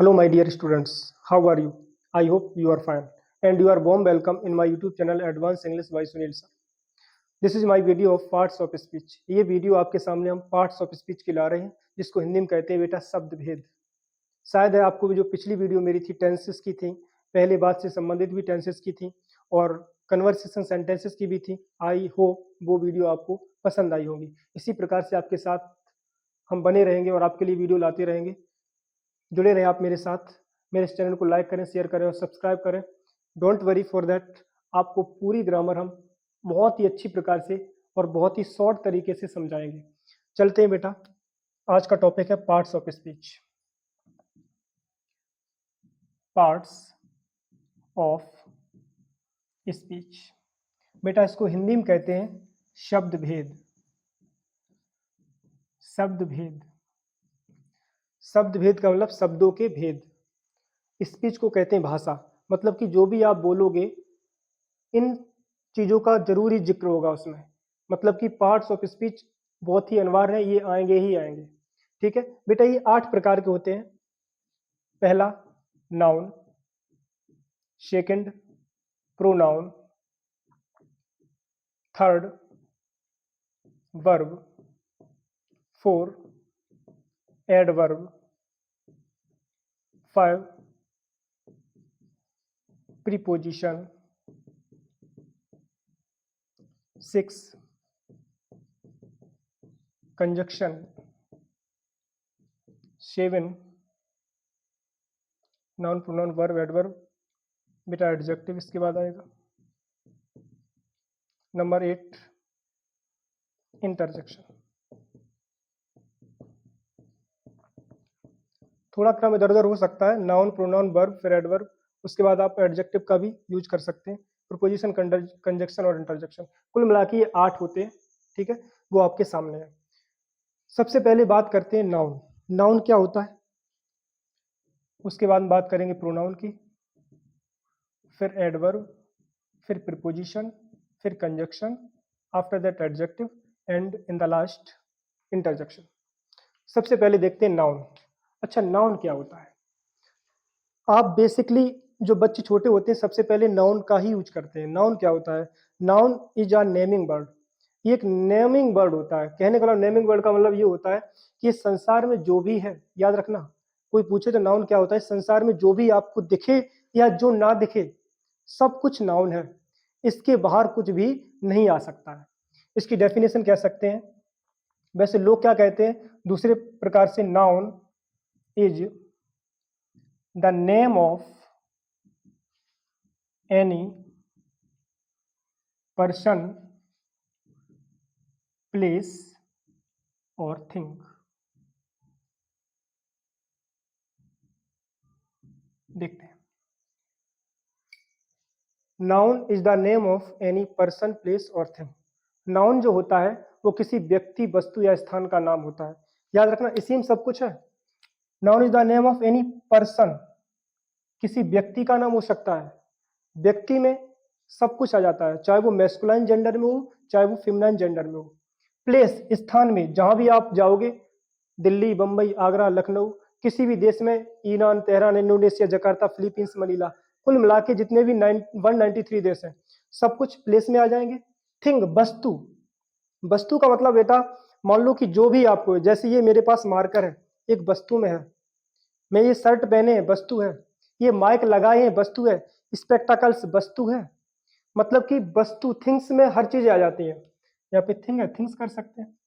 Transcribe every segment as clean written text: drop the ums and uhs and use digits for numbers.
Hello, my dear students. How are you? I hope you are fine. And you are warm welcome in my YouTube channel Advanced English by Sunil sir. This is my video of parts of speech. ये video आपके सामने हम parts of speech की ला रहे हैं, जिसको हिंदी में कहते हैं बेटा शब्द भेद। शायद है आपको जो पिछली वीडियो मेरी थी टेंसेस की थी, पहले बात से संबंधित भी टेंसेस की थी और कन्वर्सेशन सेंटेंसेस की भी थी। आई होप वो वीडियो आपको पसंद आई होगी। इसी प्रकार से आपके साथ हम बने रहेंगे और आपके लिए वीडियो लाते रहेंगे। जुड़े रहें आप मेरे साथ। मेरे इस चैनल को लाइक करें, शेयर करें और सब्सक्राइब करें। डोंट वरी फॉर दैट, आपको पूरी ग्रामर हम बहुत ही अच्छी प्रकार से और बहुत ही शॉर्ट तरीके से समझाएंगे। चलते हैं बेटा, आज का टॉपिक है parts of speech. Parts of speech बेटा, इसको हिंदी में कहते हैं शब्द भेद। शब्द भेद, शब्द भेद का मतलब शब्दों के भेद। स्पीच को कहते हैं भाषा, मतलब कि जो भी आप बोलोगे इन चीजों का जरूरी जिक्र होगा उसमें। मतलब कि पार्ट्स ऑफ स्पीच बहुत ही अनिवार्य है, ये आएंगे ही आएंगे। ठीक है बेटा, ये 8 प्रकार के होते हैं। पहला noun, second pronoun, third verb, four adverb, 5 preposition, 6 conjunction, 7 noun pronoun verb adverb, बेटा एडजेक्टिव इसके बाद आएगा। Number 8 interjection. थोड़ा क्रम इधर उधर हो सकता है, नाउन प्रोनाउन वर्ब फिर एडवर्ब, उसके बाद आप एडजेक्टिव का भी यूज कर सकते हैं, प्रीपोजिशन कंजक्शन और इंटरजेक्शन। कुल मिला के ये 8 होते हैं। ठीक है, वो आपके सामने है। सबसे पहले बात करते हैं नाउन। नाउन क्या होता है, उसके बाद बात करेंगे प्रोनाउन की, फिर एडवर्ब, फिर प्रीपोजिशन, फिर conjunction, after that adjective and in the last interjection. सबसे पहले देखते हैं नाउन। अच्छा, नाउन क्या होता है? आप बेसिकली जो बच्चे छोटे होते हैं सबसे पहले नाउन का ही यूज करते हैं। नाउन क्या होता है? Noun is a naming word. ये एक नेमिंग वर्ड होता है। कहने का मतलब नेमिंग वर्ड का मतलब ये होता है कि इस संसार में जो भी है, याद रखना, कोई पूछे तो नाउन क्या होता है, संसार में जो भी आपको दिखे या जो ना दिखे सब कुछ नाउन है। इसके बाहर कुछ भी नहीं आ सकता है। इसकी डेफिनेशन कह सकते हैं, वैसे लोग क्या कहते हैं दूसरे प्रकार से, noun is the name of any person, place or thing। देखते हैं, noun is the name of any person place और थिंग। नाउन जो होता है वो किसी व्यक्ति, वस्तु या स्थान का नाम होता है। याद रखना, इसी में सब कुछ है। Noun is the name of any person, किसी व्यक्ति का नाम हो सकता है। व्यक्ति में सब कुछ आ जाता है, चाहे वो मैस्कुलाइन जेंडर में हो चाहे वो फेमिनाइन जेंडर में हो। प्लेस, स्थान में जहां भी आप जाओगे, दिल्ली, बंबई, आगरा, लखनऊ, किसी भी देश में, Iran, Tehran, Indonesia, Jakarta, Philippines, Manila, कुल मिला के जितने भी 193 देश हैं सब कुछ प्लेस में आ जाएंगे। थिंग, वस्तु। वस्तु का मतलब बेटा, मान लो कि जो भी आपको, जैसे ये मेरे पास मार्कर है, एक वस्तु में है। मैं ये शर्ट पहने हैं, वस्तु है। ये माइक लगाए हैं, वस्तु है। स्पेक्टाकल्स, वस्तु है। मतलब कि वस्तु, थिंग्स में हर चीज आ जाती है। यहाँ पे थिंग है, थिंग्स कर सकते हैं,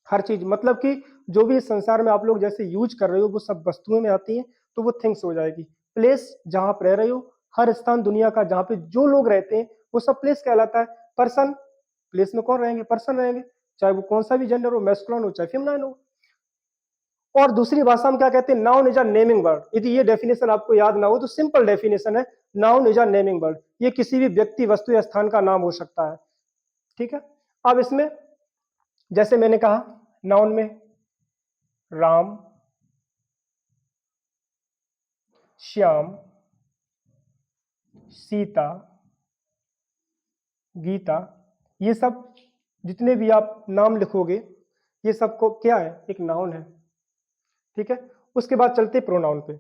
हर चीज। मतलब कि जो भी इस संसार में आप लोग जैसे यूज कर रहे हो वो सब वस्तुएं में आती हैं, तो वो थिंग्स हो जाएगी। प्लेस, जहां आप रह रहे हो, हर स्थान दुनिया का जहां पे जो लोग रहते हैं वो सब प्लेस कहलाता है। पर्सन, प्लेस में कौन रहेंगे? पर्सन रहेंगे, चाहे वो कौन सा भी जेंडर हो, मैस्कुलिन हो चाहे फेमिनाइन हो। और दूसरी भाषा में क्या कहते हैं? Noun is a naming word. यदि ये डेफिनेशन आपको याद ना हो तो सिंपल डेफिनेशन है, noun is a naming word. ये किसी भी व्यक्ति, वस्तु या स्थान का नाम हो सकता है। ठीक है, अब इसमें जैसे मैंने कहा, नाउन में राम, श्याम, सीता, गीता, ये सब जितने भी आप नाम लिखोगे ये सबको क्या है? एक नाउन है। ठीक है, उसके बाद चलते प्रोनाउन पे।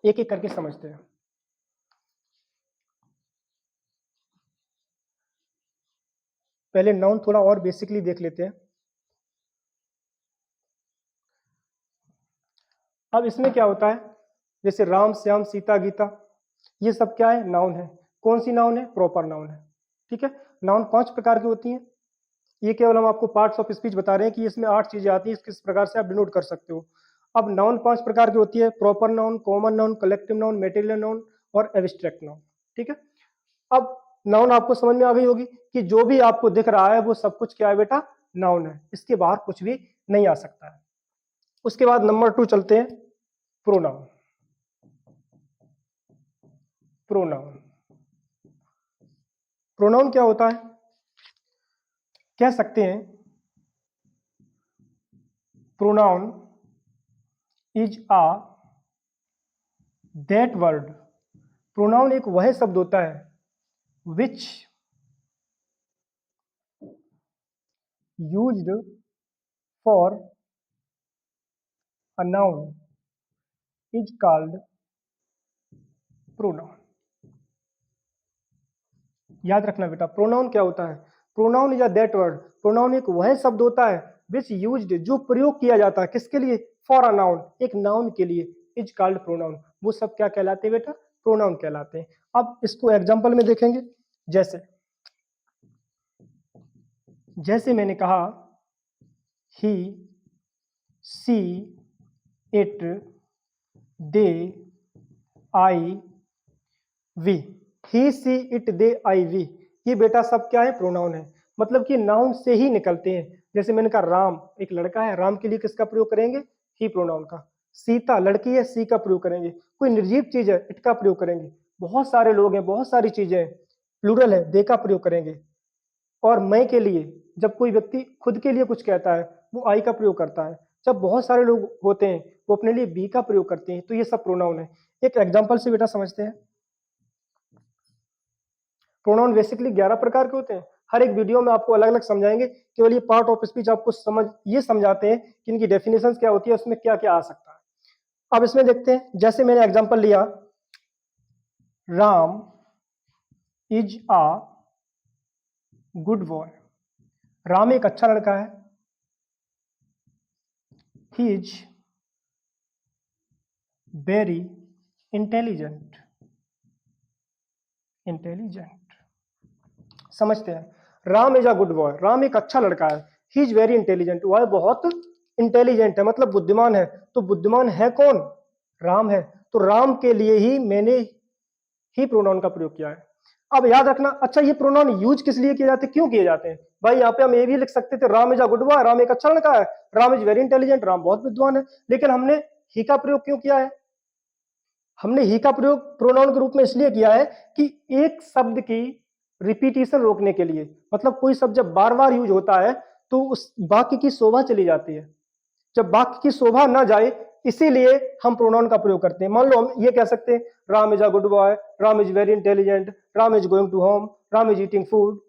एक एक करके समझते हैं। पहले नाउन थोड़ा और बेसिकली देख लेते हैं। अब इसमें क्या होता है, जैसे राम, श्याम, सीता, गीता, ये सब क्या है, नाउन है। कौन सी नाउन है, प्रॉपर नाउन है। ठीक है, नाउन 5 प्रकार की होती हैं। ये केवल हम आपको पार्ट्स ऑफ स्पीच बता रहे हैं कि इसमें 8 चीजें आती हैं, किस प्रकार से आप डिनोट कर सकते हो। अब नाउन 5 प्रकार की होती है, proper noun, common noun, collective noun, material noun और एब्स्ट्रैक्ट नाउन। ठीक है, अब नाउन आपको समझ में आ गई होगी कि जो भी आपको दिख रहा है वो सब कुछ क्या है बेटा, नाउन है, इसके बाहर कुछ भी नहीं आ सकता है। उसके बाद नंबर 2 चलते हैं, प्रोनाउन। प्रोनाउन प्रोनाउन क्या होता है, कह सकते हैं pronoun is a that word. Pronoun एक वह शब्द होता है which used for a noun is called pronoun. याद रखना बेटा, प्रोनाउन क्या होता है, pronoun is a that word. Pronoun एक वह शब्द होता है विच यूज्ड, जो प्रयोग किया जाता है, किसके लिए, फॉर अ नाउन, एक नाउन के लिए, इज कॉल्ड प्रोनाउन। वो सब क्या कहलाते हैं बेटा, प्रोनाउन कहलाते हैं। अब इसको एग्जांपल में देखेंगे। जैसे जैसे मैंने कहा he, she, it, they, I, we. He, she, it, they, I, we, ये बेटा सब क्या है, प्रोनाउन है। मतलब कि नाउन से ही निकलते हैं। जैसे मैंने कहा राम एक लड़का है, राम के लिए किसका प्रयोग करेंगे, ही प्रोनाउन का। सीता लड़की है, सी का प्रयोग करेंगे। कोई निर्जीव चीज है, इट का प्रयोग करेंगे। बहुत सारे लोग हैं, बहुत सारी चीजें हैं, प्लूरल है, दे का प्रयोग करेंगे। और मैं के लिए, जब कोई व्यक्ति खुद के लिए कुछ कहता है वो आई का प्रयोग करता है। जब बहुत सारे लोग होते हैं वो अपने लिए बी का प्रयोग करते हैं। तो ये सब प्रोनाउन है। एक एग्जांपल से बेटा समझते हैं। प्रोनाउन बेसिकली 11 प्रकार के होते हैं। हर एक वीडियो में आपको अलग अलग समझाएंगे, केवल ये पार्ट ऑफ स्पीच आपको ये समझाते हैं कि इनकी डेफिनेशन क्या होती है, उसमें क्या क्या आ सकता है। अब इसमें देखते हैं, जैसे मैंने एग्जांपल लिया, Ram is a good boy. Ram एक अच्छा लड़का है। He is very intelligent. Intelligent समझते हैं। Ram is a good boy, Ram एक अच्छा लड़का है। ही इज वेरी इंटेलिजेंट, वह बहुत इंटेलिजेंट है, मतलब बुद्धिमान है। तो बुद्धिमान है कौन, राम है। तो राम के लिए ही मैंने ही प्रोनाउन का प्रयोग किया है। अब याद रखना, अच्छा ये प्रोनाउन यूज किस लिए किए जाते हैं, क्यों किए जाते हैं। भाई यहाँ पे हम ये भी लिख सकते थे, Ram is a good boy, Ram एक अच्छा लड़का है। Ram is very intelligent, Ram बहुत विद्वान है। लेकिन हमने ही का प्रयोग क्यों किया है, हमने ही का प्रयोग प्रोनाउन के रूप में इसलिए किया है कि एक शब्द की रिपीटिशन रोकने के लिए। मतलब कोई शब्द जब बार बार यूज होता है तो उस वाक्य की शोभा चली जाती है। जब वाक्य की शोभा ना जाए, इसीलिए हम प्रोनाउन का प्रयोग करते हैं। मान लो हम ये कह सकते हैं, Ram is a good boy, Ram is very intelligent, Ram is going to home, Ram is eating food.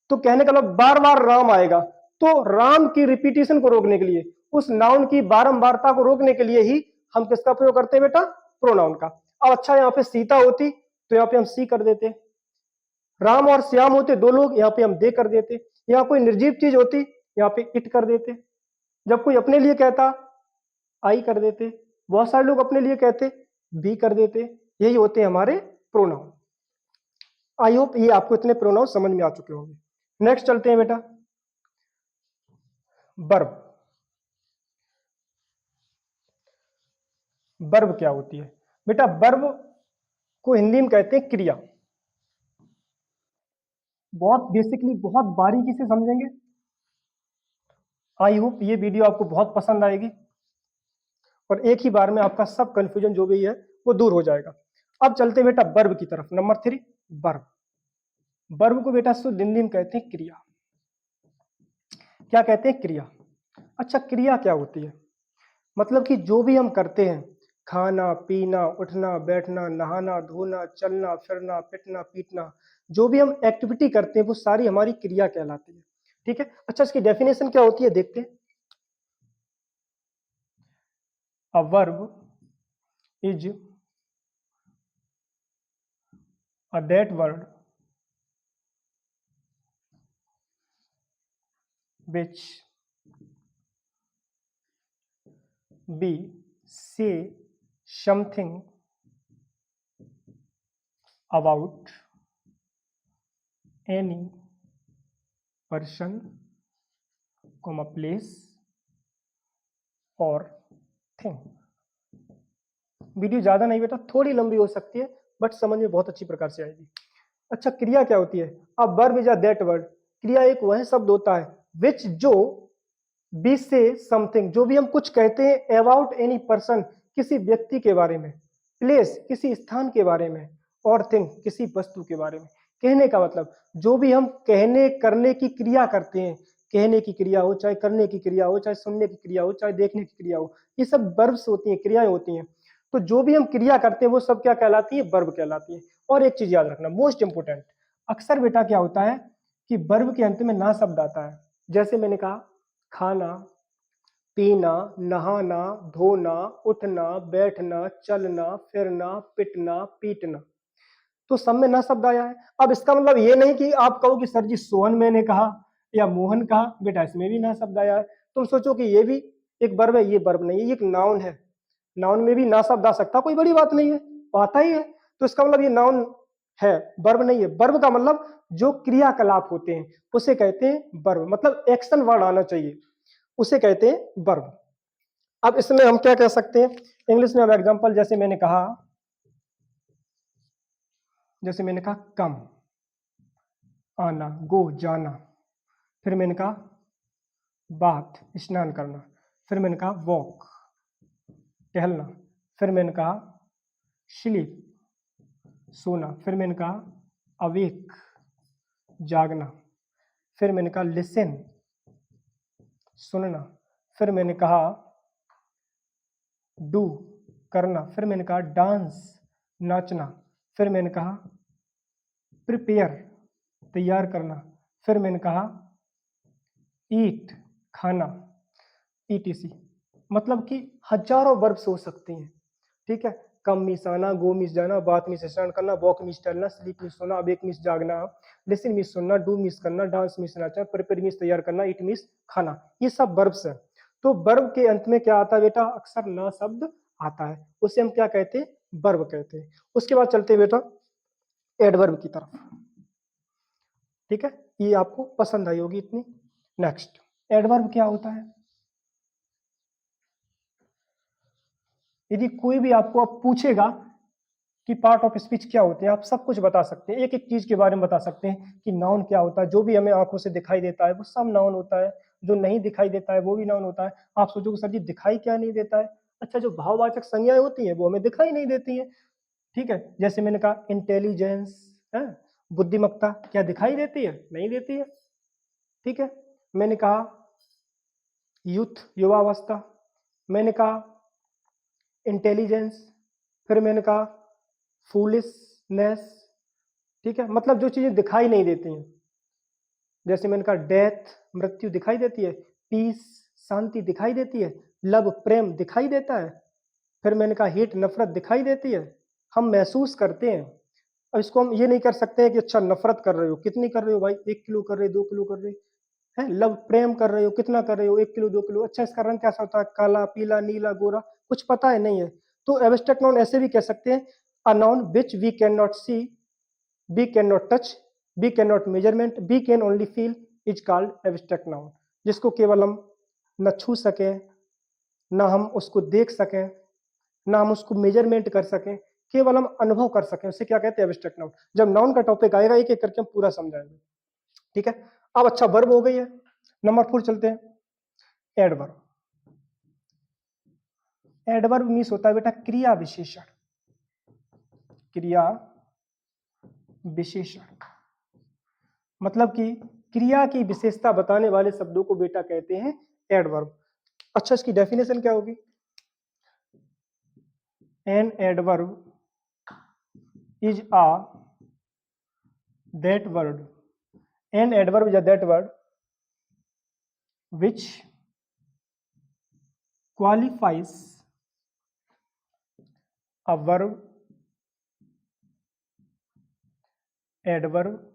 तो कहने का मतलब बार बार राम आएगा। तो राम की रिपीटिशन को रोकने के लिए, उस नाउन की बारंबारता को रोकने के लिए ही हम किसका प्रयोग करते हैं बेटा, प्रोनाउन का। अब अच्छा यहाँ पे सीता होती तो यहाँ पे हम सी कर देते, राम और श्याम होते दो लोग, यहाँ पे हम दे कर देते। यहाँ कोई निर्जीव चीज होती, यहाँ पे इट कर देते। जब कोई अपने लिए कहता, आई कर देते। बहुत सारे लोग अपने लिए कहते, बी कर देते। यही होते हैं हमारे प्रोनाउन। आई होप ये आपको इतने प्रोनाउन समझ में आ चुके होंगे। नेक्स्ट चलते हैं बेटा, वर्ब। वर्ब क्या होती है बेटा, वर्ब को हिंदी में कहते हैं क्रिया। बहुत बेसिकली, बहुत बारीकी से समझेंगे। आई होप ये वीडियो आपको बहुत पसंद आएगी और एक ही बार में आपका सब कंफ्यूजन जो भी है वो दूर हो जाएगा। अब चलते हैं बेटा वर्ब की तरफ। Number 3, verb. वर्ब को बेटा शुद्ध हिंदी में कहते हैं क्रिया। क्या कहते हैं, क्रिया। अच्छा क्रिया क्या होती है, मतलब कि जो भी हम करते हैं, खाना पीना, उठना बैठना, नहाना धोना, चलना फिरना, पिटना पीटना, जो भी हम एक्टिविटी करते हैं वो सारी हमारी क्रिया कहलाती है। ठीक है, अच्छा इसकी डेफिनेशन क्या होती है देखते हैं। A verb is that word which we say something about any person, place or thing। Video ज्यादा नहीं बेटा, थोड़ी लंबी हो सकती है बट समझ में बहुत अच्छी प्रकार से आएगी। अच्छा, क्रिया क्या होती है? अब verb is a that word. क्रिया एक वह शब्द होता है विच जो बी से समथिंग, जो भी हम कुछ कहते हैं अबाउट एनी पर्सन, किसी व्यक्ति के बारे में, प्लेस किसी स्थान के बारे में, और थिंग किसी वस्तु के बारे में। कहने का मतलब जो भी हम कहने करने की क्रिया करते हैं, कहने की क्रिया हो, चाहे करने की क्रिया हो, चाहे सुनने की क्रिया हो, चाहे देखने की क्रिया हो, ये सब वर्ब्स होती हैं, क्रियाएं होती हैं। तो जो भी हम क्रिया करते हैं वो सब क्या कहलाती है? वर्ब कहलाती है। और एक चीज याद रखना, मोस्ट इंपोर्टेंट, अक्सर बेटा क्या होता है कि वर्ब के अंत में ना शब्द आता है। जैसे मैंने कहा खाना, पीना, नहाना, धोना, उठना, बैठना, चलना, फिरना, पिटना, पीटना, तो सब में ना शब्द आया है। अब इसका मतलब ये नहीं कि आप कहो कि सर जी सोहन मैंने कहा या मोहन कहा, बेटा इसमें भी ना शब्द आया है। तुम सोचो कि ये भी एक वर्ब है, ये वर्ब नहीं है, ये एक नाउन है। नाउन में भी ना शब्द आ सकता, कोई बड़ी बात नहीं है, आता ही है। तो इसका मतलब ये नाउन है, वर्ब नहीं है। वर्ब का मतलब जो क्रियाकलाप होते हैं उसे कहते हैं वर्ब, मतलब एक्शन वर्ड आना चाहिए, उसे कहते हैं वर्ब। अब इसमें हम क्या कह सकते हैं इंग्लिश में? अब एग्जांपल जैसे मैंने कहा कम, आना, गो जाना, फिर मैंने कहा बाथ स्नान करना, फिर मैंने कहा वॉक टहलना, फिर मैंने कहा स्लीप सोना, फिर मैंने कहा अवेक जागना, फिर मैंने कहा लिसन सुनना, फिर मैंने कहा डू करना, फिर मैंने कहा डांस नाचना, फिर मैंने कहा प्रिपेयर तैयार करना, फिर मैंने कहा ईट खाना, ईटीसी। मतलब कि हजारों वर्ब्स हो सकते हैं, ठीक है? कम मीस आना, गो मीस जाना, बात मीस स्नान करना, वॉक मीस टहलना, स्लीप मीस सोना, अवेक मीस जागना, लिसन मीस सुनना, डू मीस करना, डांस मीस नाचना, प्रिपेयर मीस तैयार करना, ईट मीस खाना, ये सब वर्ब्स हैं। तो वर्ब के अंत में क्या आता है बेटा? अक्सर ना शब्द आता है, उसे हम क्या कहते हैं? वर्ब कहते हैं। उसके बाद चलते हैं बेटा एडवर्ब की तरफ, ठीक है? ये आपको पसंद आई होगी इतनी। नेक्स्ट, एडवर्ब क्या होता है? यदि कोई भी आपको अब पूछेगा कि पार्ट ऑफ स्पीच क्या होते हैं, आप सब कुछ बता सकते हैं, एक एक चीज के बारे में बता सकते हैं कि नाउन क्या होता है। जो भी हमें आंखों से दिखाई देता है वो सब नाउन होता है, जो नहीं दिखाई देता है वो भी नाउन होता है। आप सोचोगे सर जी दिखाई क्या नहीं देता है? अच्छा, जो भाववाचक संज्ञाएं होती हैं वो हमें दिखाई नहीं देती हैं, ठीक है? जैसे मैंने कहा इंटेलिजेंस है, बुद्धिमत्ता, क्या दिखाई देती है? नहीं देती है, ठीक है? मैंने कहा यूथ युवावस्था, मैंने कहा इंटेलिजेंस, फिर मैंने कहा फूलिशनेस, ठीक है? मतलब जो चीजें दिखाई नहीं देती हैं, जैसे मैंने कहा डेथ मृत्यु दिखाई देती है, पीस शांति दिखाई देती है, लव प्रेम दिखाई देता है, फिर मैंने कहा हेट नफरत दिखाई देती है, हम महसूस करते हैं। अब इसको हम ये नहीं कर सकते हैं कि अच्छा नफरत कर रहे हो, कितनी कर रहे हो भाई? 1 किलो कर रहे हो, 2 किलो कर रहे हैं? लव प्रेम कर रहे हो, कितना कर रहे हो? 1 किलो 2 किलो। अच्छा, इसका रंग कैसा होता है? काला पीला नीला गोरा, कुछ पता है नहीं है। तो एब्स्ट्रैक्ट नाउन ऐसे भी कह सकते हैं, a noun which we can not see, we can not touch, we can not measurement, we can only feel is called abstract noun. जिसको केवल हम न छू सकें, ना हम उसको देख सकें, ना हम उसको मेजरमेंट कर सकें, केवल हम अनुभव कर सकें, उसे क्या कहते हैं? Abstract noun. जब नाउन का टॉपिक आएगा एक एक करके हम पूरा समझाएंगे, ठीक है? अब अच्छा वर्ब हो गई है, नंबर 4 चलते हैं, एडवर्ब। एडवर्ब मीन्स होता है बेटा क्रिया विशेषण, क्रिया विशेषण मतलब कि क्रिया की विशेषता बताने वाले शब्दों को बेटा कहते हैं एडवर्ब। अच्छा, इसकी डेफिनेशन क्या होगी? An adverb is a that word, an adverb is a that word which qualifies a verb adverb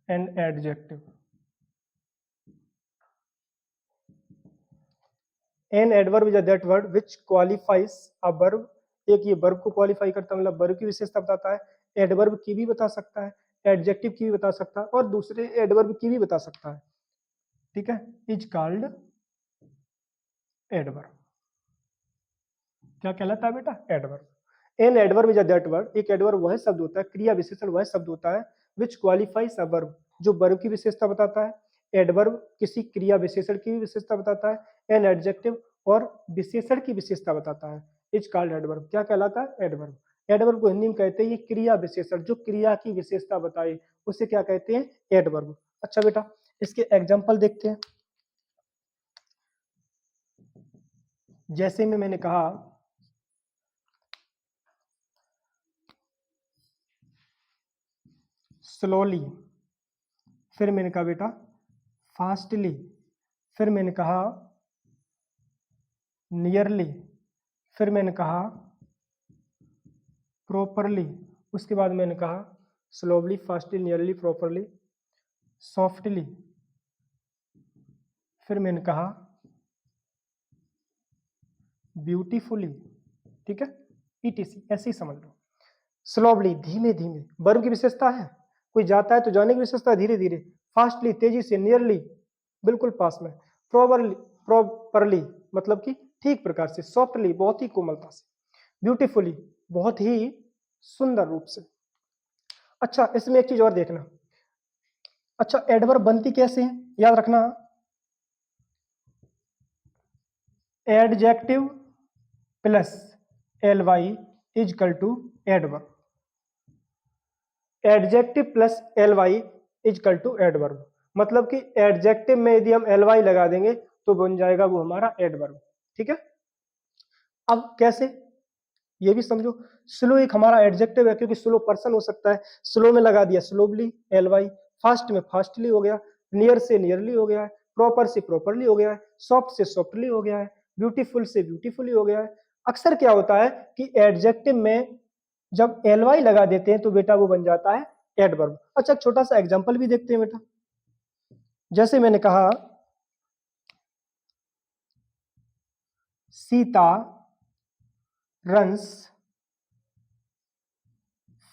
and adjective. An adverb is that word which qualifies a verb. एक ये वर्ब को qualify करता है, मतलब verb की विशेषता बताता है। एडवर्ब की भी बता सकता है, एडजेक्टिव की भी बता सकता है, और दूसरे एडवर्ब की भी बता सकता है। ठीक है, इज कॉल्ड एडवर्ब। क्या कहलाता है बेटा? Adverb. An adverb is that word. एक एडवर्ब वह शब्द होता है, क्रिया विशेषण वह शब्द होता है विच क्वालिफाइज अ वर्ब, जो वर्ब की विशेषता बताता है। एडवर्ब किसी क्रिया विशेषण की भी विशेषता बताता है। एन एडजेक्टिव और विशेषण की विशेषता बताता है। Is called adverb. क्या कहलाता है? एडवर्ब। एडवर्ब को हिंदी में कहते हैं ये क्रिया विशेषण, जो क्रिया की विशेषता बताए उसे क्या कहते हैं? एडवर्ब। अच्छा बेटा, इसके एग्जाम्पल देखते हैं। जैसे में मैंने कहा स्लोली, फिर मैंने कहा बेटा फास्टली, फिर मैंने कहा नियरली, फिर मैंने कहा प्रॉपरली, उसके बाद मैंने कहा slowly, fastly, nearly, properly, softly, फिर मैंने कहा ब्यूटीफुली। ठीक है, ईटीसी ऐसे ही समझ लो। स्लोली धीमे धीमे, वर्ब की विशेषता है, कोई जाता है तो जाने की विशेषता है धीरे धीरे। फास्टली तेजी से, नियरली बिल्कुल पास में, प्रॉपरली प्रॉपरली मतलब कि ठीक प्रकार से, सॉफ्टली बहुत ही कोमलता से, ब्यूटीफुली बहुत ही सुंदर रूप से। अच्छा, इसमें एक चीज और देखना। अच्छा, एडवर्ब बनती कैसे है? याद रखना, adjective plus L Y equal to adverb. Adjective plus L Y equal to adverb, मतलब कि एडजेक्टिव में यदि हम एल वाई लगा देंगे तो बन जाएगा वो हमारा एडवर्ब। ठीक है, अब कैसे ये भी समझो। स्लो एक हमारा एडजेक्टिव है, क्योंकि स्लो पर्सन हो सकता है, स्लो में लगा दिया स्लोली एल वाई, फास्ट में फास्टली हो गया, नियर से नियरली हो गया है, प्रॉपर से प्रॉपरली हो गया है, सॉफ्ट से सॉफ्टली हो गया है, ब्यूटीफुल से ब्यूटीफुली हो गया है। अक्सर क्या होता है कि एडजेक्टिव में जब एल वाई लगा देते हैं तो बेटा वो बन जाता है एडवर्ब। अच्छा, छोटा सा एग्जाम्पल भी देखते हैं बेटा। जैसे मैंने कहा सीता रन्स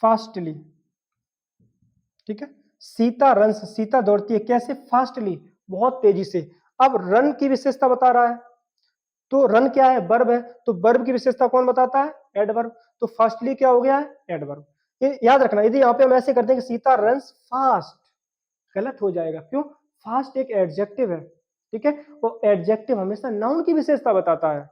फास्टली। ठीक है, सीता रन्स, सीता दौड़ती है कैसे? फास्टली, बहुत तेजी से। अब रन की विशेषता बता रहा है, तो रन क्या है? वर्ब है, तो वर्ब की विशेषता कौन बताता है? एडवर्ब। तो फास्टली क्या हो गया है? एडवर्ब। ये याद रखना, यदि यहाँ पे हम ऐसे करते हैं कि सीता रन्स फास्ट, गलत हो जाएगा। क्यों? फास्ट एक एडजेक्टिव है। ठीक है, वो एडजेक्टिव हमेशा नाउन की विशेषता बताता है,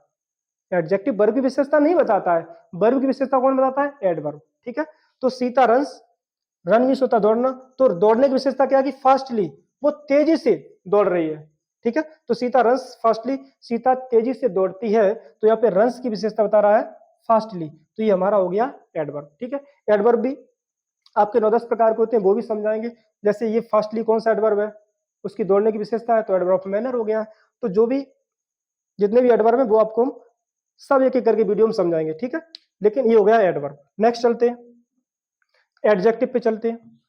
एडजेक्टिव वर्ब की विशेषता नहीं बताता है। वर्ब की विशेषता कौन बताता है? एडवर्ब। ठीक है, तो सीता रन्स, रन मीन्स होता दौड़ना, तो दौड़ने की विशेषता क्या है? फास्टली, वो तेजी से दौड़ रही है। ठीक है, तो सीता रन्स फास्टली, सीता तेजी से दौड़ती है, तो यहाँ पे रन्स की विशेषता बता रहा है फास्टली, तो ये हमारा हो गया एडवर्ब। ठीक है, एडवर्ब भी आपके 9-10 प्रकार के होते हैं, वो भी समझाएंगे। जैसे ये फास्टली कौन सा एडवर्ब है? उसकी दौड़ने की विशेषता है, तो एडवर्ब ऑफ मैनर हो गया। तो जो भी जितने भी एडवर्ब है वो आपको हम सब एक एक करके वीडियो में समझाएंगे। ठीक है, लेकिन ये हो गया एडवर्ब। नेक्स्ट चलते हैं, एडजेक्टिव पे चलते हैं।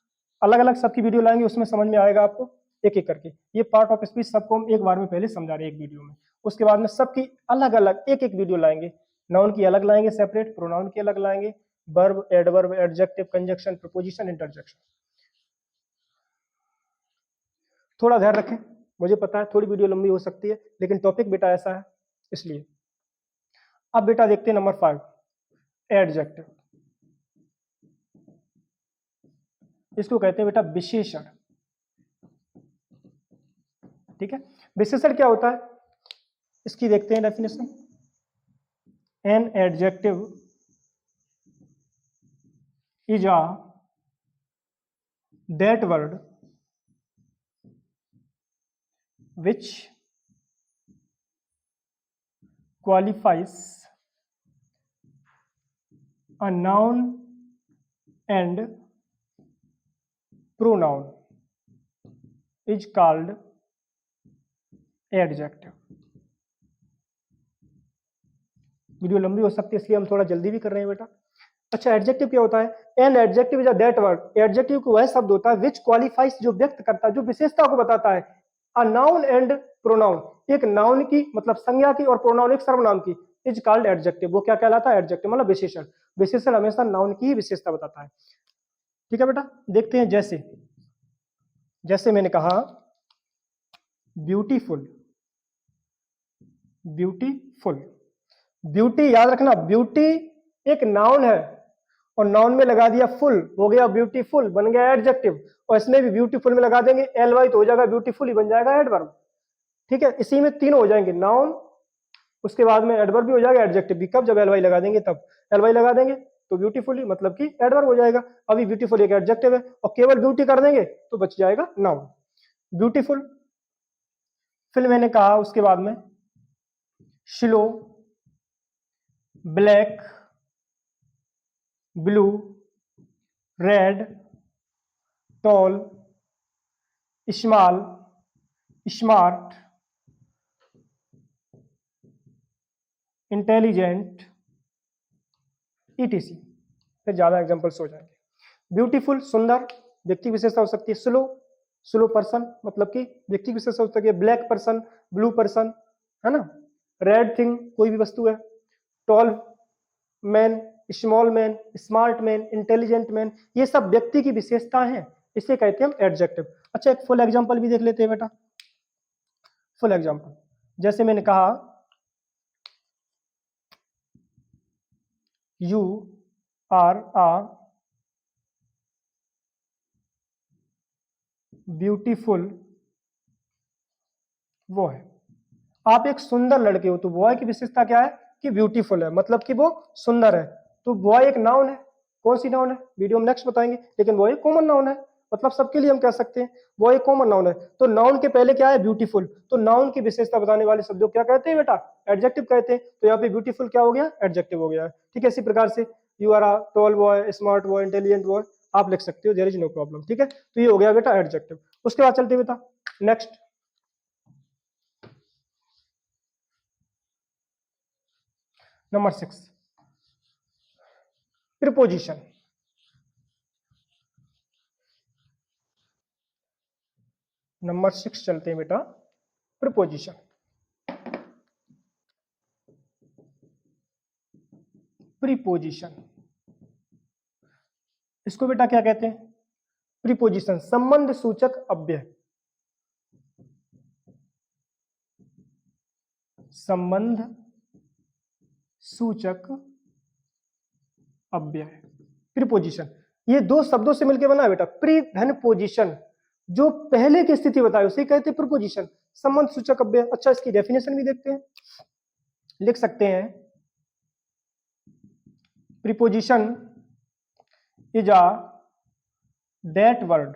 अलग अलग सबकी वीडियो लाएंगे, उसमें समझ में आएगा आपको एक एक करके। ये पार्ट ऑफ स्पीच सबको हम एक बार में पहले समझा रहे हैं एक वीडियो में, उसके बाद में सबकी अलग अलग एक एक वीडियो लाएंगे। नाउन की अलग लाएंगे सेपरेट, प्रोनाउन की अलग लाएंगे, verb, adverb, adjective, conjunction, preposition, interjection. थोड़ा ध्यान रखें, मुझे पता है थोड़ी वीडियो लंबी हो सकती है, लेकिन टॉपिक बेटा ऐसा है इसलिए। अब बेटा देखते हैं नंबर 5, एडजेक्टिव। इसको कहते हैं बेटा विशेषण। ठीक है, विशेषण क्या होता है इसकी देखते हैं definition. An adjective is a that word which qualifies a noun and pronoun is called adjective। Video लंबी हो सकती है इसलिए हम थोड़ा जल्दी भी कर रहे हैं बेटा। अच्छा, एडजेक्टिव क्या होता है? An adjective is a that word, adjective को वह शब्द होता है विच क्वालिफाइज, जो व्यक्त करता है, जो विशेषता को बताता है, अ नाउन एंड प्रोनाउन, एक नाउन की मतलब संज्ञा की और प्रोनाउन एक सर्वनाम की, इज कॉल्ड एडजेक्टिव। वो क्या कहलाता है? एडजेक्टिव, मतलब विशेषण। विशेषण हमेशा नाउन की ही विशेषता बताता है। ठीक है बेटा, देखते हैं। जैसे जैसे मैंने कहा ब्यूटीफुल, ब्यूटीफुल, ब्यूटी याद रखना, ब्यूटी एक नाउन है और नाउन में लगा दिया फुल, हो गया ब्यूटीफुल, बन गया एडजेक्टिव। और इसमें भी ब्यूटीफुल में लगा देंगे एल वाई तो हो जाएगा ब्यूटीफुल ही बन जाएगा एडवर्ब। ठीक है, इसी में तीन हो जाएंगे, नाउन, उसके बाद में एडवर्ब भी हो जाएगा, एडजेक्टिव भी। कब? जब एल वाई लगा देंगे तब। एल वाई लगा देंगे तो ब्यूटीफुली मतलब कि एडवर्ब हो जाएगा। अभी ब्यूटीफुल एक एडजेक्टिव है और केवल ब्यूटी कर देंगे तो बच जाएगा नाउन, ब्यूटीफुल। फिर मैंने कहा उसके बाद में slow, black, blue, red, tall, small, smart, intelligent, ETC. फिर ज्यादा एग्जांपल्स हो जाएंगे। ब्यूटीफुल सुंदर, व्यक्ति विशेषता हो सकती है। स्लो, स्लो पर्सन मतलब कि व्यक्ति विशेषता हो सकती है। ब्लैक पर्सन, ब्लू पर्सन, है ना। रेड थिंग कोई भी वस्तु है। Tall man, small man, smart man, intelligent man, ये सब व्यक्ति की विशेषता है, इसे कहते हैं हम एडजेक्टिव। अच्छा, एक फुल एग्जांपल भी देख लेते हैं बेटा। फुल एग्जांपल, जैसे मैंने कहा you are a beautiful boy, आप एक सुंदर लड़के हो, तो बॉय की विशेषता क्या है कि ब्यूटीफुल है, मतलब कि वो सुंदर है। तो बॉय एक नाउन है। कौन सी नाउन है? वीडियो में नेक्स्ट बताएंगे, लेकिन बॉय एक कॉमन नाउन है, मतलब सबके लिए हम कह सकते हैं बॉय एक कॉमन नाउन है। तो नाउन के पहले क्या है? ब्यूटीफुल। तो नाउन की विशेषता बताने वाले शब्दों क्या कहते हैं बेटा? एडजेक्टिव कहते हैं। तो यहाँ पे ब्यूटीफुल क्या हो गया? एडजेक्टिव हो गया। ठीक है, इसी प्रकार से you are a tall boy, smart boy, intelligent boy, आप लिख सकते हो, देयर इज नो प्रॉब्लम। ठीक है, तो ये हो गया बेटा एडजेक्टिव। उसके बाद चलते बेटा नेक्स्ट, नंबर 6, प्रीपोजिशन। नंबर 6 चलते हैं बेटा, प्रीपोजिशन। प्रीपोजिशन, इसको बेटा क्या कहते हैं? प्रीपोजिशन, संबंध सूचक अव्यय। संबंध सूचक अव्यय, प्रीपोजिशन, ये दो शब्दों से मिलकर बना है बेटा। प्री धन पोजिशन, जो पहले की स्थिति बताए उसे कहते हैं प्रीपोजिशन, संबंध सूचक अव्यय। अच्छा, इसकी डेफिनेशन भी देखते हैं, लिख सकते हैं preposition is a that word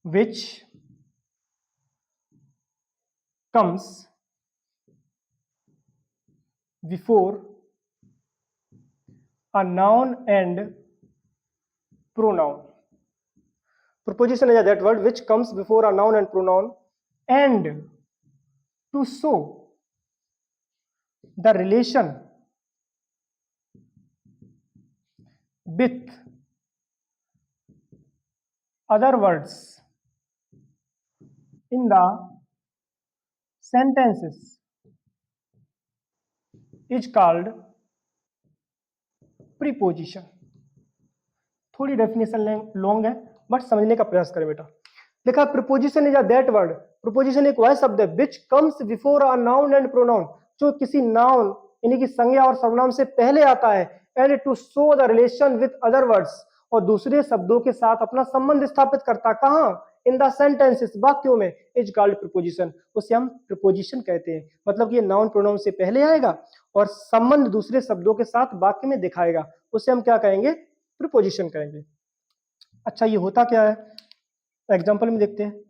which comes before a noun and pronoun. Preposition is that word which comes before a noun and pronoun, and to show the relation with other words in the sentences is called preposition. थोड़ी definition long है but समझने का प्रयास करें बेटा। देखा, preposition is a that word, preposition एक वह शब्द है which comes before a noun and pronoun, जो किसी नाउन यानी कि संज्ञा और सर्वनाम से पहले आता है, and to show the relation with other words, और दूसरे शब्दों के साथ अपना संबंध स्थापित करता। कहां? इन द सेंटेंसेस, वाक्यों में, इज कॉल्ड प्रीपोजिशन, उसे हम प्रीपोजिशन कहते हैं। मतलब कि ये नाउन प्रोनाउन से पहले आएगा और संबंध दूसरे शब्दों के साथ वाक्य में दिखाएगा, उसे हम क्या कहेंगे? प्रीपोजिशन कहेंगे। अच्छा, ये होता क्या है? एग्जाम्पल में देखते हैं।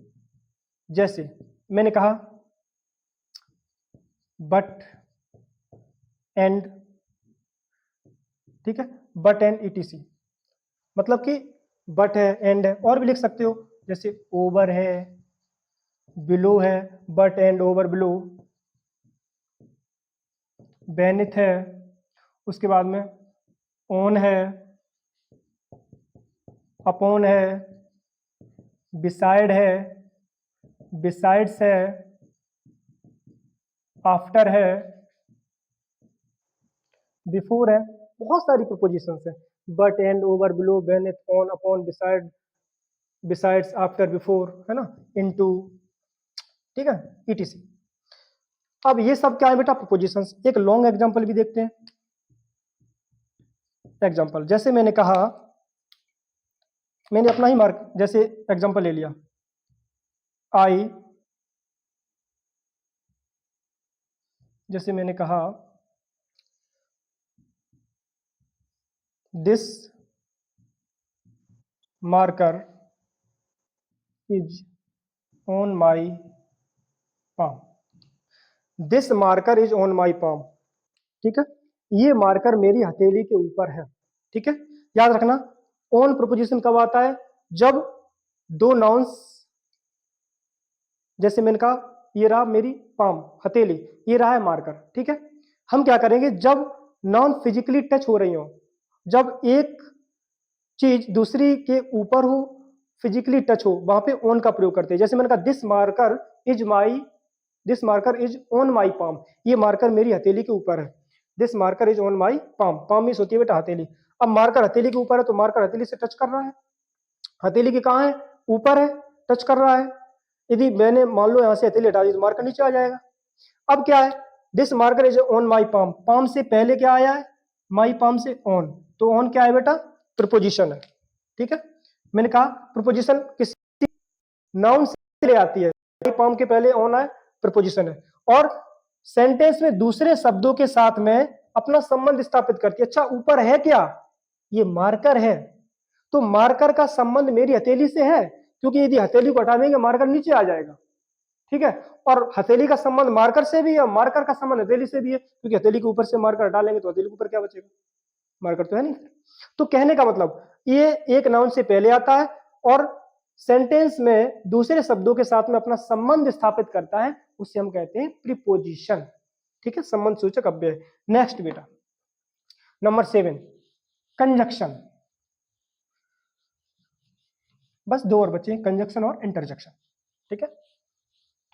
जैसे मैंने कहा बट एंड, ठीक है, बट एंड ईटीसी, मतलब कि बट है, एंड है, और भी लिख सकते हो, जैसे ओवर है, बिलो है, but and over below, beneath है, उसके बाद में ऑन है, अपॉन है, बिसाइड है, बिसाइड्स है, आफ्टर है, बिफोर है। बहुत सारी प्रोपोजिशंस है। But, and, over, below, beneath, on, upon, beside, besides, after, before, है ना, इनटू, ठीक है, ईटीसी। अब ये सब क्या है बेटा? प्रोपोजिशंस। एक लॉन्ग एग्जांपल भी देखते हैं। एग्जांपल जैसे मैंने कहा, मैंने अपना ही मार्क जैसे एग्जांपल ले लिया, आई, जैसे मैंने कहा this marker is on my palm, this marker is on my palm, ठीक है, ये मार्कर मेरी हथेली के ऊपर है, ठीक है। याद रखना, ऑन प्रोपोजिशन कब आता है? जब दो नाउन्स, जैसे मैंने कहा ये रहा मेरी पाम, हथेली, ये रहा है मार्कर, ठीक है। हम क्या करेंगे? जब नॉन फिजिकली टच हो रही हो, जब एक चीज दूसरी के ऊपर हो, फिजिकली टच हो, वहां पे ऑन का प्रयोग करते हैं। जैसे मैंने कहा this marker is my, this marker is on my palm, ये मार्कर मेरी हथेली के ऊपर है। This marker is on my palm, palm means होती है बेटा हथेली। अब मार्कर हथेली के ऊपर है तो मार्कर हथेली से टच कर रहा है, हथेली के कहाँ है? ऊपर है, टच कर रहा है। यदि मैंने मान लो यहां से हथेली हटा दी तो मार्कर नीचे आ जाएगा। अब क्या है? This marker is on my palm, palm से पहले क्या आया है? माई पाम से ऑन, तो ऑन क्या है बेटा? प्रीपोजिशन है, ठीक है। मैंने कहा प्रीपोजिशन किसी नाउन से ले आती है, माई पाम के पहले ऑन आए, प्रीपोजिशन है। और सेंटेंस में दूसरे शब्दों के साथ में अपना संबंध स्थापित करती है। अच्छा, ऊपर है क्या? ये मार्कर है, तो मार्कर का संबंध मेरी हथेली से है, क्योंकि यदि हथेली को हटा देंगे मार्कर नीचे आ जाएगा, ठीक है। और हथेली का संबंध मार्कर से भी है, मार्कर का संबंध हथेली से भी है, क्योंकि हथेली के ऊपर से मार्कर हटा लेंगे तो हथेली के ऊपर क्या बचेगा? मार्कर तो है नहीं। तो कहने का मतलब ये एक नाउन से पहले आता है और सेंटेंस में दूसरे शब्दों के साथ में अपना संबंध स्थापित करता है, उसे हम कहते हैं प्रीपोजिशन, ठीक है, संबंध सूचक अव्यय। नेक्स्ट बेटा, नंबर 7, कंजक्शन। बस दो और बचे, कंजक्शन और इंटरजेक्शन, ठीक है।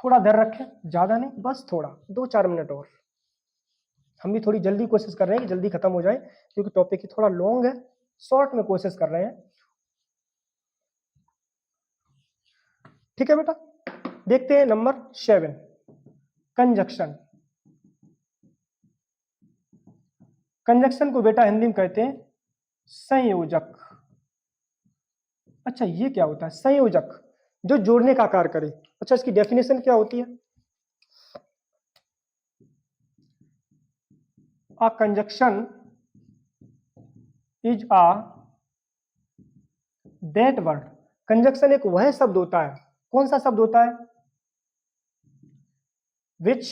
थोड़ा धैर्य रखें, ज्यादा नहीं, बस थोड़ा 2-4 मिनट और। हम भी थोड़ी जल्दी कोशिश कर रहे हैं कि जल्दी खत्म हो जाए, क्योंकि टॉपिक ही थोड़ा लॉन्ग है, शॉर्ट में कोशिश कर रहे हैं, ठीक है बेटा। देखते हैं नंबर 7, कंजक्शन। कंजक्शन को बेटा हिंदी में कहते हैं संयोजक। अच्छा, ये क्या होता है संयोजक? जो जोड़ने का कार्य करे। अच्छा, इसकी डेफिनेशन क्या होती है? A conjunction is a that word. Conjunction एक वह शब्द होता है, कौन सा शब्द होता है? विच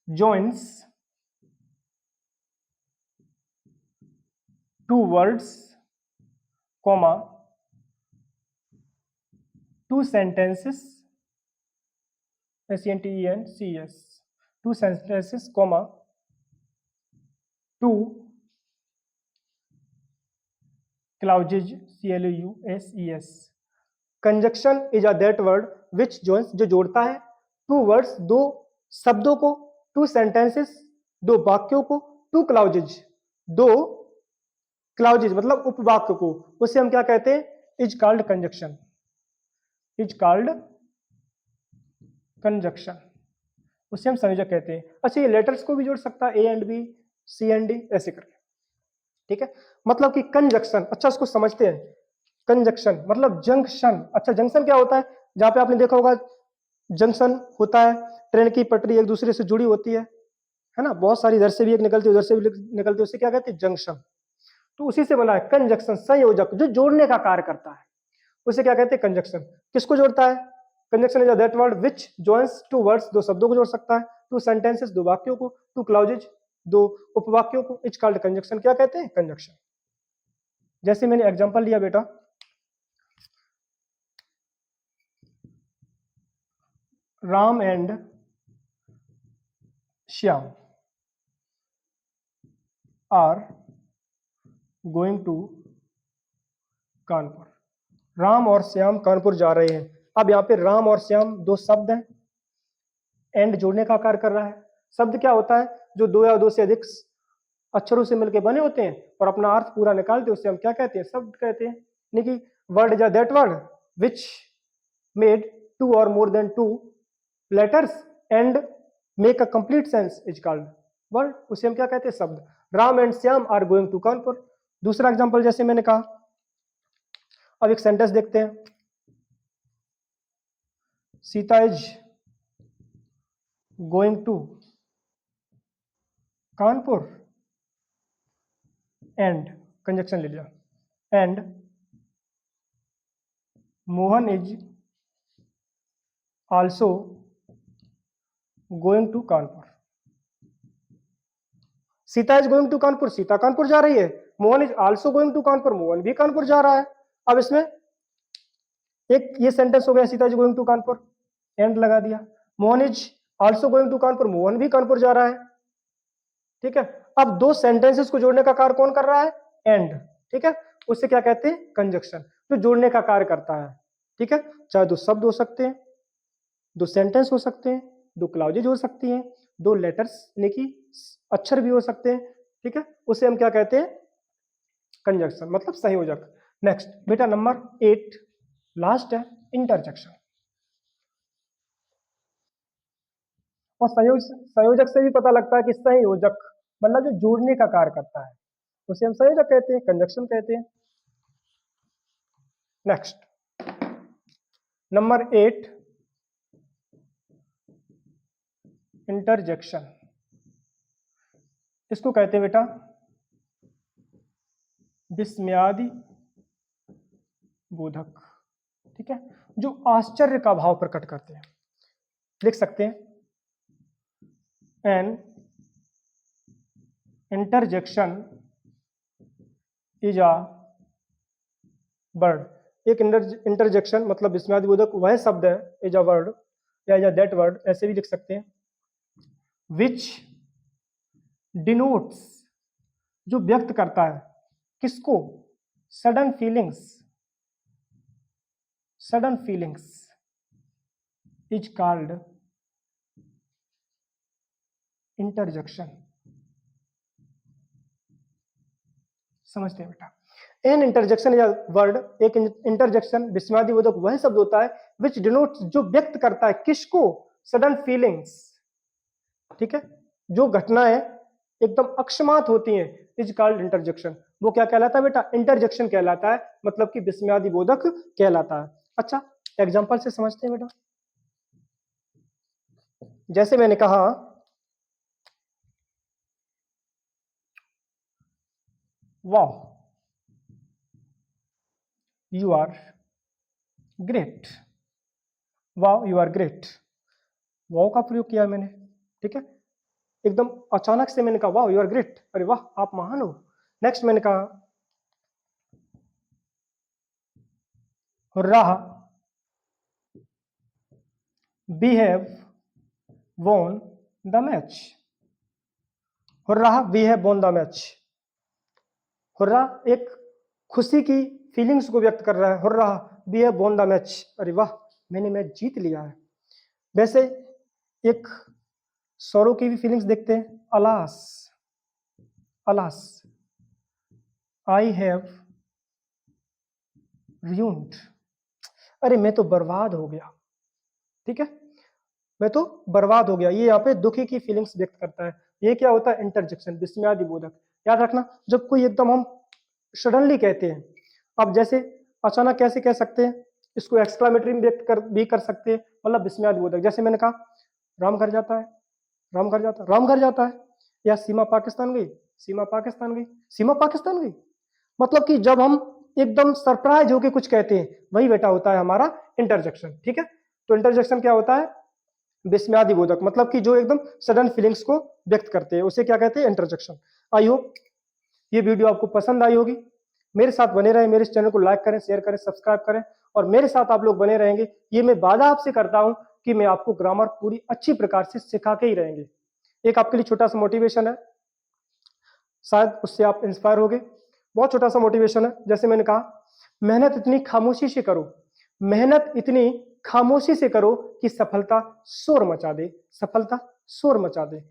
joins two words, comma, two sentences, sentences, two sentences, comma, two clauses, clauses. Conjunction is a that word which joins, जो जोड़ता है, टू वर्ड्स, दो शब्दों को, टू सेंटेंसेस, दो वाक्यों को, टू क्लाउजेज, दो क्लाउजेज मतलब उपवाक्य को, उसे हम क्या कहते हैं? Is called conjunction, is called conjunction, उसे हम संयोजक कहते हैं। अच्छा, ये लेटर्स को भी जोड़ सकता है, A and B, C and D, ऐसे करके, ठीक है। मतलब कि कंजक्शन, अच्छा इसको समझते हैं। कंजक्शन मतलब जंक्शन। अच्छा, जंक्शन क्या होता है? जहां पे आपने देखा होगा जंक्शन होता है, ट्रेन की पटरी एक दूसरे से जुड़ी होती है ना, बहुत सारी, इधर से भी एक निकलती है उधर से भी निकलती है, उसे क्या कहते हैं? जंक्शन। तो उसी से बना है कंजक्शन, संयोजक, जो जोड़ने का कार्य करता है, उसे क्या कहते हैं? कंजक्शन। किसको जोड़ता है? Conjunction is that word which joins two words, दो शब्दों को जोड़ सकता है, टू सेंटेंसेस, दो वाक्यों को, टू क्लाउजेज, दो उपवाक्यों को, इज कॉल्ड कंजक्शन। क्या कहते हैं? कंजक्शन। जैसे मैंने एग्जांपल लिया बेटा, Ram and Shyam, are going to Kanpur. Ram और श्याम कानपुर जा रहे हैं। अब यहाँ पे राम और श्याम दो शब्द हैं, एंड जोड़ने का कार्य कर रहा है। शब्द क्या होता है? जो दो या दो से अधिक अक्षरों से मिलकर बने होते हैं और अपना अर्थ पूरा निकालते हैं, उसे हम क्या कहते हैं? शब्द कहते हैं। यानी कि word is that word which made two और more than two letters and make a complete sense is called word. उसे हम क्या कहते हैं? शब्द। Ram and Shyam are going to Kanpur. दूसरा एग्जांपल जैसे मैंने कहा, अब एक सेंटेंस देखते हैं। Sita is going to Kanpur and, conjunction ले लिया, and Mohan is also going to Kanpur. Sita is going to Kanpur, Sita Kanpur जा रही है। Mohan is also going to Kanpur, Mohan भी कानपुर जा रहा है। अब इसमें एक ये सेंटेंस हो गया, Sita is going to Kanpur, and लगा दिया। Mohan is also going to Kanpur, Mohan भी कानपुर जा रहा है। ठीक है। अब दो सेंटेंसेस को जोड़ने का कार्य कौन कर रहा है? एंड। ठीक है, उससे क्या कहते हैं? कंजक्शन, जो जोड़ने का कार्य करता है। ठीक है, चाहे दो शब्द हो सकते हैं, दो सेंटेंस हो सकते हैं, दो क्लाउजेज हो सकती हैं, दो लेटर्स यानी कि अक्षर भी हो सकते हैं। ठीक है, उसे हम क्या कहते हैं? कंजक्शन, मतलब संयोजक। नेक्स्ट बेटा नंबर 8 लास्ट है, इंटरजेक्शन। और संयोजक से भी पता लगता है कि संयोजक मतलब जो जोड़ने का कार्य करता है, उसे हम संयोजक कहते हैं, कंजक्शन कहते हैं। Next number 8 interjection. इसको कहते हैं बेटा विस्मयादि बोधक। ठीक है, जो आश्चर्य का भाव प्रकट करते हैं। लिख सकते हैं an interjection is a word. एक इंटरजेक्शन मतलब विस्मयादि बोधक वह शब्द है, इज अ वर्ड या इज अ दैट वर्ड, ऐसे भी लिख सकते हैं, विच डिनोट्स, जो व्यक्त करता है किसको? Sudden feelings, sudden feelings is called interjection. समझते हैं बेटा? एन इंटरजेक्शन या वर्ड, एक इंटरजेक्शन विस्मयादि बोधक वह शब्द होता है विच डिनोट्स, जो व्यक्त करता है किसको? Sudden feelings. ठीक है, जो घटनाएं एकदम अकस्मात होती हैं, इज कॉल्ड इंटरजेक्शन। वो क्या कहलाता है बेटा? इंटरजेक्शन कहलाता है, मतलब कि विस्मयादि बोधक कहलाता है। अच्छा, एग्जांपल से समझते हैं बेटा। जैसे मैंने कहा वाह यू आर ग्रेट, वाह यू आर ग्रेट, वाह का प्रयोग किया मैंने। ठीक है, एकदम अचानक से मैंने कहा वाह यू आर ग्रेट, अरे वाह आप महान हो। नेक्स्ट मैंने कहा rah we have won the match, hurrah we have won the match. Hurrah एक खुशी की फीलिंग्स को व्यक्त कर रहा है, hurrah we have won the match, अरे वाह मैंने मैच जीत लिया है। वैसे एक सौरों की भी फीलिंग्स देखते हैं, alas, alas I have ruined, अरे मैं तो बर्बाद हो गया। ठीक है, मैं तो बर्बाद हो गया। ये यहाँ पे दुखी की फीलिंग्स व्यक्त करता है। ये क्या होता है? इंटरजेक्शन, विस्मयादि बोधक। याद रखना, जब कोई एकदम हम सडनली कहते हैं, अब जैसे अचानक कैसे कह सकते हैं, इसको एक्सक्लामेटरी में व्यक्त कर भी कर सकते हैं, मतलब विस्मयादि बोधक। जैसे मैंने कहा राम घर जाता है, राम घर जाता है, राम घर जाता है, या सीमा पाकिस्तान गई, सीमा पाकिस्तान गई, सीमा पाकिस्तान गई। मतलब कि जब हम एकदम सरप्राइज होके कुछ कहते हैं, वही बेटा होता है हमारा इंटरजेक्शन। ठीक है, तो इंटरजेक्शन क्या होता है? विस्मयादि बोधक, मतलब कि जो एकदम सडन फीलिंग्स को व्यक्त करते हैं, उसे क्या कहते हैं? इंटरजेक्शन। आई होप ये वीडियो आपको पसंद आई होगी। मेरे साथ बने रहें, मेरे इस चैनल को लाइक करें, शेयर करें, सब्सक्राइब करें, और मेरे साथ आप लोग बने रहेंगे, ये मैं वादा आपसे करता हूं कि मैं आपको ग्रामर पूरी अच्छी प्रकार से सिखा के ही रहेंगे। एक आपके लिए छोटा सा मोटिवेशन है, शायद उससे आप इंस्पायर होगे। बहुत छोटा सा मोटिवेशन है, जैसे मैंने कहा, मेहनत इतनी खामोशी से करो, मेहनत इतनी खामोशी से करो कि सफलता शोर मचा दे, सफलता शोर मचा दे।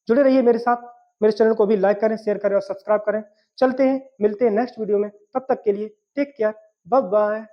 जुड़े रहिए मेरे साथ, मेरे चैनल को भी लाइक करें, शेयर करें और सब्सक्राइब करें। चलते हैं, मिलते हैं नेक्स्ट वीडियो में, तब तक के लिए टेक केयर, बाय बाय।